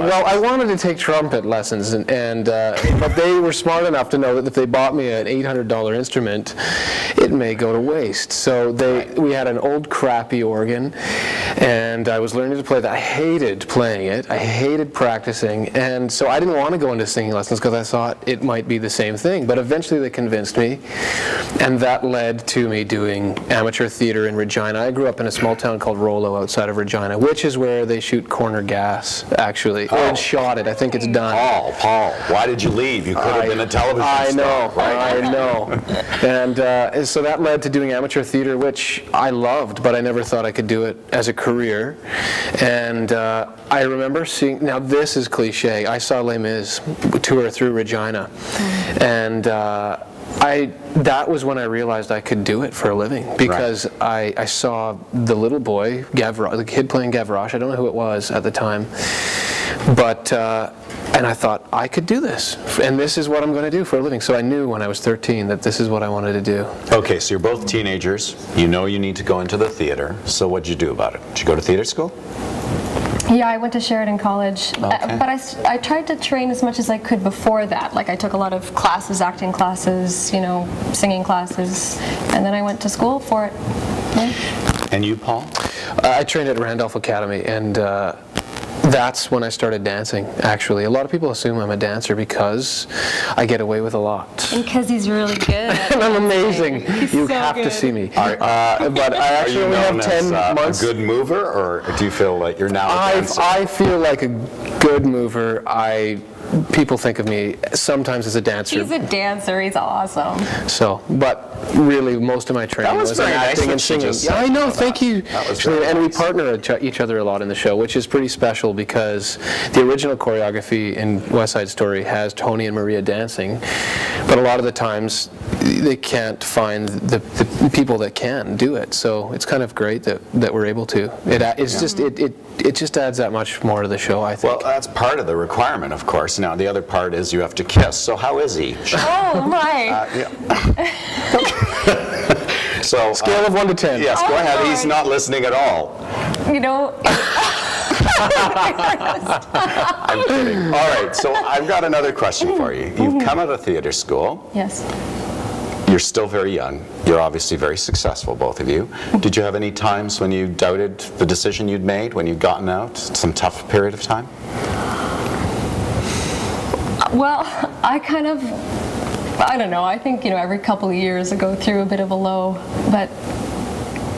Well, I wanted to take trumpet lessons, but they were smart enough to know that if they bought me an $800 instrument, it may go to waste. So we had an old crappy organ, and I was learning to play that. I hated playing it. I hated practicing, and so I didn't want to go into singing lessons because I thought it might be the same thing. But eventually they convinced me, and that led to me doing amateur theater in Regina. I grew up in a small town called Rollo outside of Regina, which is where they shoot corner gas, actually. Or shot it. I think it's done. Paul, why did you leave? You could have been a television star. I know. And so that led to doing amateur theater, which I loved, but I never thought I could do it as a career. And I remember seeing, now this is cliche, I saw Les Mis tour through Regina, and that was when I realized I could do it for a living, because I saw the little boy, the kid playing Gavroche. I don't know who it was at the time, but and I thought, I could do this, and this is what I'm going to do for a living. So I knew when I was 13 that this is what I wanted to do. Okay, so you're both teenagers. You know you need to go into the theater. So what'd you do about it? Did you go to theater school? Yeah, I went to Sheridan College, but I tried to train as much as I could before that. Like, I took a lot of classes, acting classes, you know, singing classes, and then I went to school for it. Yeah. And you, Paul? I trained at Randolph Academy, and that's when I started dancing, actually. A lot of people assume I'm a dancer because I get away with a lot. And because he's really good. And I'm amazing. You have to see me. But I actually only have 10 months. A good mover, or do you feel like you're now a dancer? I feel like a good mover. People think of me sometimes as a dancer. He's a dancer. He's awesome. So, but really, most of my training was in acting and singing. Yeah, I know. Thank you. And we partner each other a lot in the show, which is pretty special because the original choreography in West Side Story has Tony and Maria dancing, but a lot of the times they can't find the people that can do it. So it's kind of great that we're able to. It just adds that much more to the show, I think. Well, that's part of the requirement, of course. Now, the other part is you have to kiss. So how is he? Oh, my. So, scale of 1 to 10. Yes, go ahead. He's not listening at all. You know. I'm kidding. All right, so I've got another question for you. You've come out of theater school. Yes. You're still very young. You're obviously very successful, both of you. Did you have any times when you doubted the decision you'd made, when you'd gotten out, some tough period of time? Well, I don't know. I think, you know, every couple of years I go through a bit of a low, but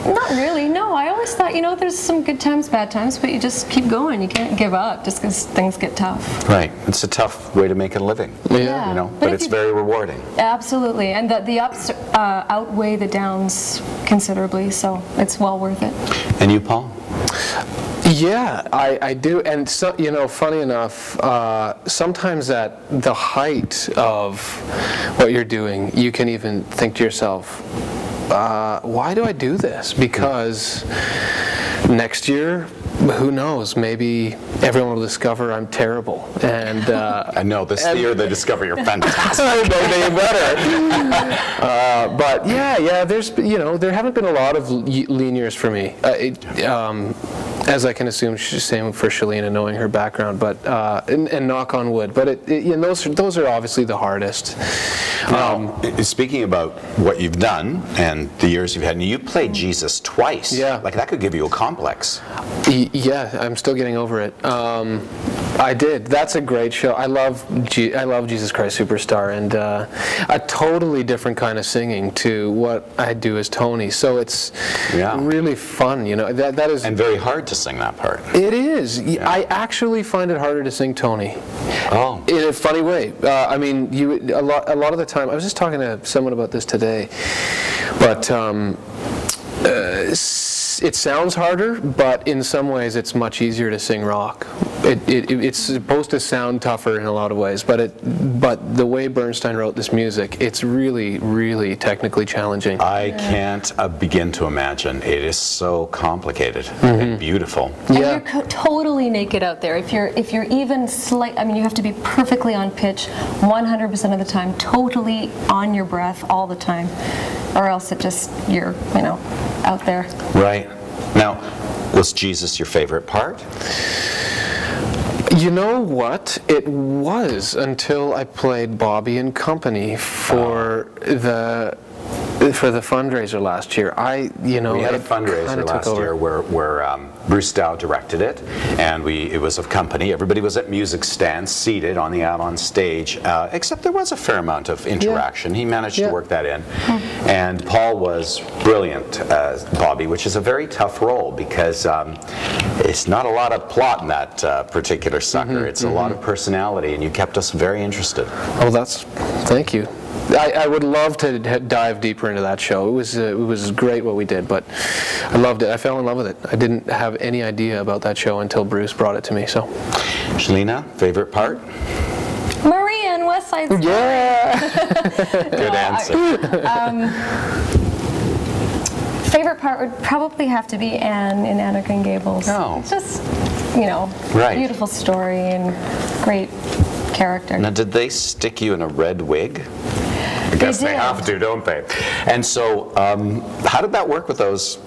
not really. No, I always thought, you know, there's some good times, bad times, but you just keep going. You can't give up just because things get tough. Right. It's a tough way to make a living. Yeah. You know, but it's very rewarding. Absolutely. And the ups outweigh the downs considerably, so it's well worth it. And you, Paul? Yeah, I do, and so, you know, funny enough, sometimes at the height of what you're doing, you can even think to yourself, why do I do this? Because next year, who knows, maybe everyone will discover I'm terrible. And I know, this year they discover you're fantastic. They better. But yeah, there's, you know, there haven't been a lot of lean years for me. As I can assume, same for Chillina, knowing her background, but and knock on wood. But you know, those are obviously the hardest. Now, speaking about what you've done and the years you've had, you played Jesus twice. Yeah, like that could give you a complex. Yeah, I'm still getting over it. I did. That's a great show. I love Jesus Christ Superstar, and a totally different kind of singing to what I do as Tony. So it's really fun. You know, that is, and very hard to sing that part. It is. Yeah. I actually find it harder to sing Tony. Oh. In a funny way. I mean, a lot of the time. I was just talking to someone about this today, but. It sounds harder, but in some ways it's much easier to sing rock. It's supposed to sound tougher in a lot of ways, but the way Bernstein wrote this music, it's really, really technically challenging. I can't begin to imagine. It is so complicated and beautiful. And you're totally naked out there. If you're even slight, I mean, you have to be perfectly on pitch 100% of the time, totally on your breath all the time, or else you're, you know, out there. Right. Now, was Jesus your favorite part? You know what? It was until I played Bobby and Company for the fundraiser last year. We had a fundraiser last year where Bruce Dow directed it, and it was of Company. Everybody was at music stands, seated on the out-on stage, except there was a fair amount of interaction. He managed to work that in. And Paul was brilliant as Bobby, which is a very tough role because it's not a lot of plot in that particular sucker. It's a lot of personality, and you kept us very interested. Oh, thank you. I would love to dive deeper into that show. It was great what we did, but I loved it. I fell in love with it. I didn't have any idea about that show until Bruce brought it to me. So, Chillina, favorite part? Maria in West Side Story. Yeah. Good answer. Favorite part would probably have to be Anne in Anna Green Gables. Oh. It's just, beautiful story and great character. Now, did they stick you in a red wig? I guess they have to, don't they? And so, how did that work with those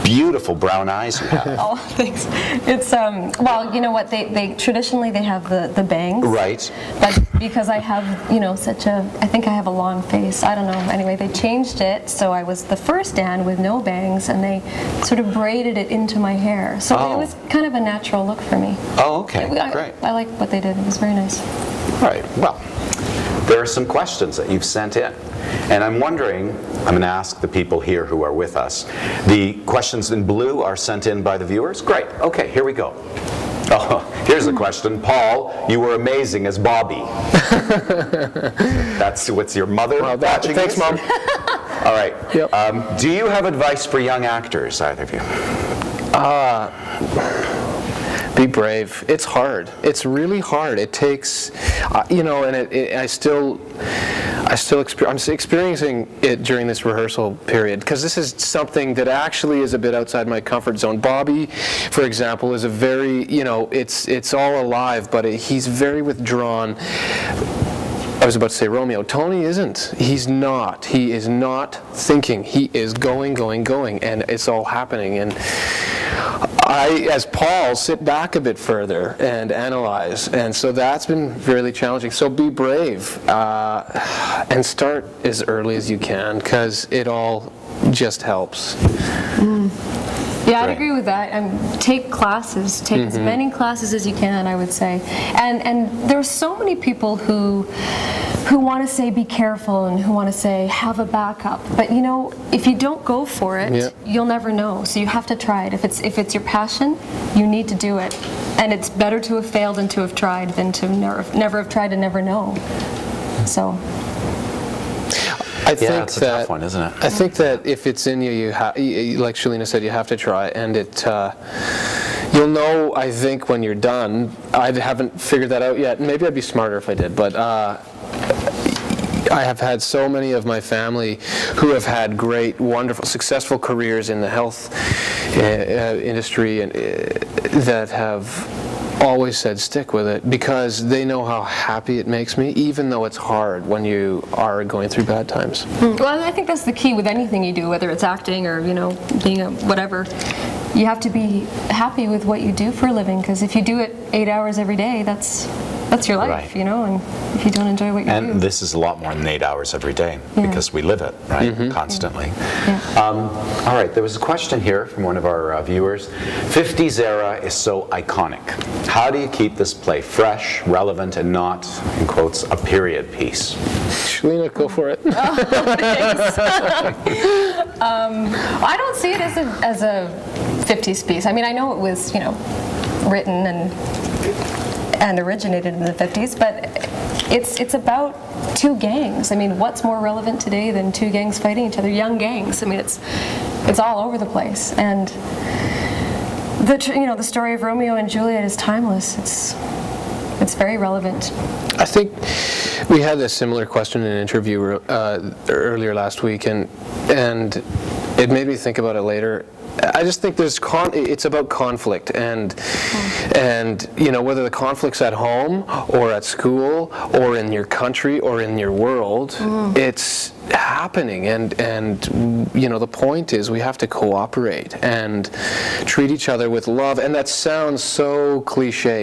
beautiful brown eyes you have? Oh, thanks. It's well, you know what? They traditionally they have the bangs. Right. But because I have I think I have a long face. I don't know. Anyway, they changed it, so I was the first Anne with no bangs, and they sort of braided it into my hair. So it was kind of a natural look for me. Oh, okay. Great. I like what they did. It was very nice. All right. Well, there are some questions that you've sent in. And I'm wondering, I'm going to ask the people here who are with us. The questions in blue are sent in by the viewers? Great. Okay, here we go. Oh, here's a question. Paul, you were amazing as Bobby. That's what's your mother watching Thanks, this? Mom. All right. Yep. Do you have advice for young actors, either of you? Be brave. It's hard. It's really hard. It takes, and I'm experiencing it during this rehearsal period because this is something that actually is a bit outside my comfort zone. Bobby, for example, is a very, it's all alive, but he's very withdrawn. I was about to say Romeo. Tony isn't. He's not. He is not thinking. He is going, and it's all happening. And I, as Paul, sit back a bit further and analyze, and so that's been really challenging. So be brave and start as early as you can, because it all just helps. Yeah, I'd agree with that. Take classes. Take as many classes as you can, I would say. And there's so many people who want to say be careful and who want to say have a backup. But if you don't go for it, you'll never know. So you have to try it. If it's your passion, you need to do it. And it's better to have failed than to have tried than to never have tried and never know. So. I think it's a tough one, isn't it? I think that if it's in you, like Chillina said, you have to try, and you'll know, I think, when you're done. I haven't figured that out yet. Maybe I'd be smarter if I did, but I have had so many of my family who have had great, wonderful, successful careers in the health industry, and that have always said stick with it, because they know how happy it makes me, even though it's hard when you are going through bad times. Well, I think that's the key with anything you do, whether it's acting or being a whatever. You have to be happy with what you do for a living, because if you do it 8 hours every day, that's your life, and if you don't enjoy what you do. And this is a lot more than 8 hours every day, because we live it, right, constantly. Yeah. All right, there was a question here from one of our viewers. 50s era is so iconic. How do you keep this play fresh, relevant, and not, in quotes, a period piece? Chillina, go for it. Oh, thanks. I don't see it as a 50s piece. I mean, I know it was, written and originated in the 50s, but it's about two gangs. I mean, what's more relevant today than two gangs fighting each other? Young gangs. I mean, it's all over the place, and the story of Romeo and Juliet is timeless. It's very relevant. I think we had a similar question in an interview earlier last week, and it made me think about it later. I just think it's about conflict, and whether the conflict's at home or at school or in your country or in your world, it's happening, and the point is we have to cooperate and treat each other with love. And that sounds so cliche,